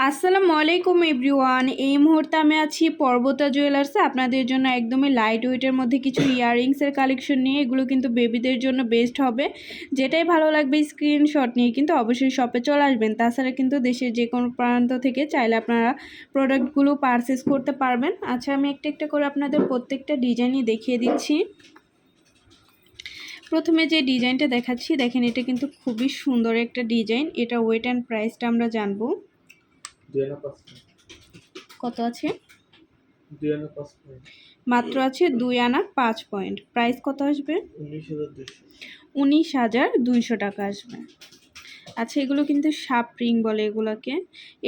আসসালামু আলাইকুম এভরিওয়ান। এই মুহূর্তে আমি আছি পর্বতা জুয়েলার্সে আপনাদের জন্য একদমই লাইট ওয়েটের মধ্যে কিছু ইয়াররিংসের কালেকশন নিয়ে। এগুলো কিন্তু বেবিদের জন্য বেস্ট হবে। যেটাই ভালো লাগবে স্ক্রিনশট নিয়ে কিন্তু অবশ্যই শপে চলে আসবেন। তাছাড়া কিন্তু দেশের যে কোনো প্রান্ত থেকে চাইলে আপনারা প্রোডাক্টগুলো পারচেস করতে পারবেন। আচ্ছা, আমি একটা একটা করে আপনাদের প্রত্যেকটা ডিজাইনই দেখিয়ে দিচ্ছি। প্রথমে যে ডিজাইনটা দেখাচ্ছি দেখেন, এটা কিন্তু খুবই সুন্দর একটা ডিজাইন। এটা ওয়েট অ্যান্ড প্রাইসটা আমরা জানবো। কত আছে? মাত্র আছে 2 আনা 5 পয়েন্ট। প্রাইস কত আসবে? 19,200 টাকা আসবে। আচ্ছা, এগুলো কিন্তু সাপ রিং বলে এগুলোকে।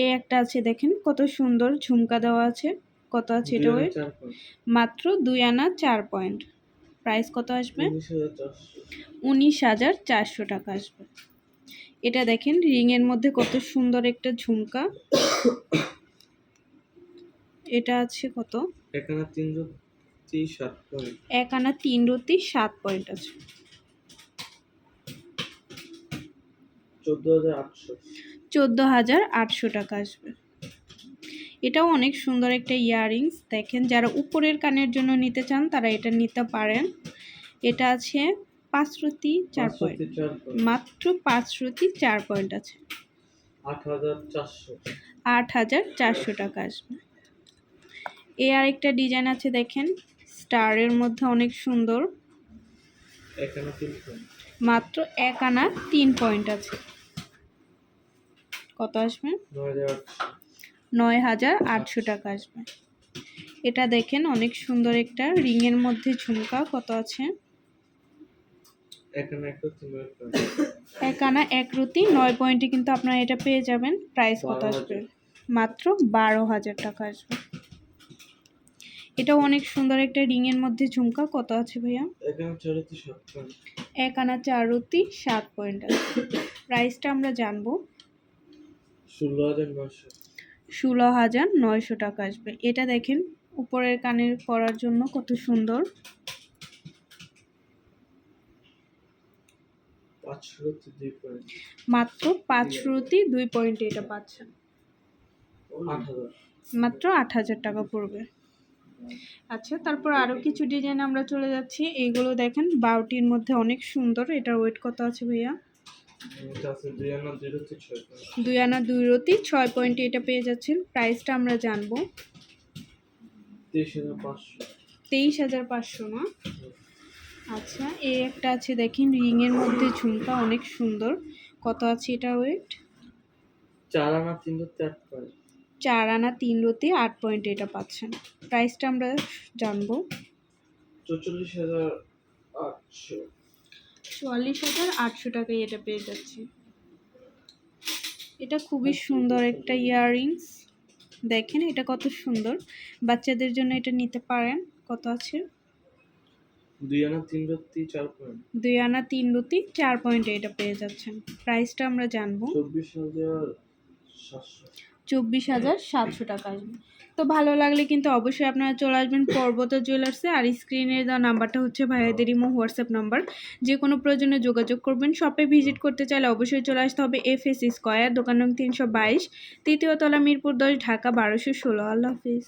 এই একটা আছে দেখেন, কত সুন্দর ঝুমকা দেওয়া আছে। কত আছে এটা? মাত্র 2 আনা 4 পয়েন্ট। প্রাইস কত আসবে? 19,400 টাকা আসবে। এটা দেখেন রিংয়ের মধ্যে কত সুন্দর একটা ঝুমকা। এটা আছে কত? 1 আনা 3 রতি 7 পয়েন্ট। 1 আনা 3 রতি 7 পয়েন্ট আছে। 14,800 টাকা আসবে। এটাও অনেক সুন্দর একটা ইয়াররিংস। দেখেন, যারা উপরের কানের জন্য নিতে চান তারা এটা নিতে পারেন। এটা আছে 5 রতি 4 পয়েন্ট। মাত্র 5 রতি 4 পয়েন্ট আছে। 8,400 টাকা আসবে। এই আরেকটা ডিজাইন আছে দেখেন, স্টারের মধ্যে অনেক সুন্দর। মাত্র 1 আনা 3 পয়েন্ট আছে। কত আসবে? 9,800 টাকা আসবে। এটা দেখেন অনেক সুন্দর একটা রিংয়ের মধ্যে ঝুমকা। কত আছে? 1 আনা 1 রতি 9 পয়েন্টে কিন্তু আপনারা এটা পেয়ে যাবেন। প্রাইস কত আসবে? মাত্র 12,000 টাকা আসবে। এটাও অনেক সুন্দর একটা রিংয়ের মধ্যে ঝুমকা। কত আছে ভাইয়া? 1 আনা 4 রতি 7 পয়েন্ট আছে। প্রাইসটা আমরা জানবো। 16,900 টাকা আসবে। এটা দেখেন উপরের কানের পরার জন্য কত সুন্দর। 5 রতি 2 পয়েন্ট। মাত্র 5 রতি 2 পয়েন্টে এটা পাচ্ছেন। মাত্র 8,000 টাকা পড়বে। আচ্ছা, তারপর আরো কিছু ডিজাইন আমরা চলে যাচ্ছি। এইগুলো দেখেন বাউটির মধ্যে অনেক সুন্দর। এটার ওয়েট কত আছে ভাইয়া? 2 আনা 2 রতি 6 পয়েন্টে এটা পেয়ে যাচ্ছেন। প্রাইসটা আমরা জানবো। 23,500 না? আচ্ছা, এই একটা আছে দেখেন রিংয়ের মধ্যে ঝুমকা, অনেক সুন্দর। কত আছে এটা ওয়েট? 4 আনা 3 রতি 8 পয়েন্ট। 4 আনা 3 রতি 8 পয়েন্টে এটা পাচ্ছেন। প্রাইসটা আমরা জানবো। 44,800 টাকায় এটা পেয়ে যাচ্ছি। এটা খুবই সুন্দর একটা ইয়াররিংস। দেখেন এটা কত সুন্দর। বাচ্চাদের জন্য এটা নিতে পারেন। কত আছে? 2 আনা 3 রতি 4 পয়েন্ট। 2 আনা 3 রতি 4 পয়েন্টে এটা পেয়ে যাচ্ছেন। প্রাইসটা আমরা জানবো। 24,700 টাকা আসবে। তো ভালো লাগলে কিন্তু অবশ্যই আপনারা চলে আসবেন পর্বতা জুয়েলার্সে। আর স্ক্রিনে দেওয়া নাম্বারটা হচ্ছে ভাইয়াদের ইমো হোয়াটসঅ্যাপ নাম্বার। যে কোনো প্রয়োজনে যোগাযোগ করবেন। শপে ভিজিট করতে চাইলে অবশ্যই চলে আসতে হবে FS স্কয়ার, দোকান নং 322, তৃতীয় তলা, মিরপুর 10, ঢাকা 1216। আল্লাহ হাফিজ।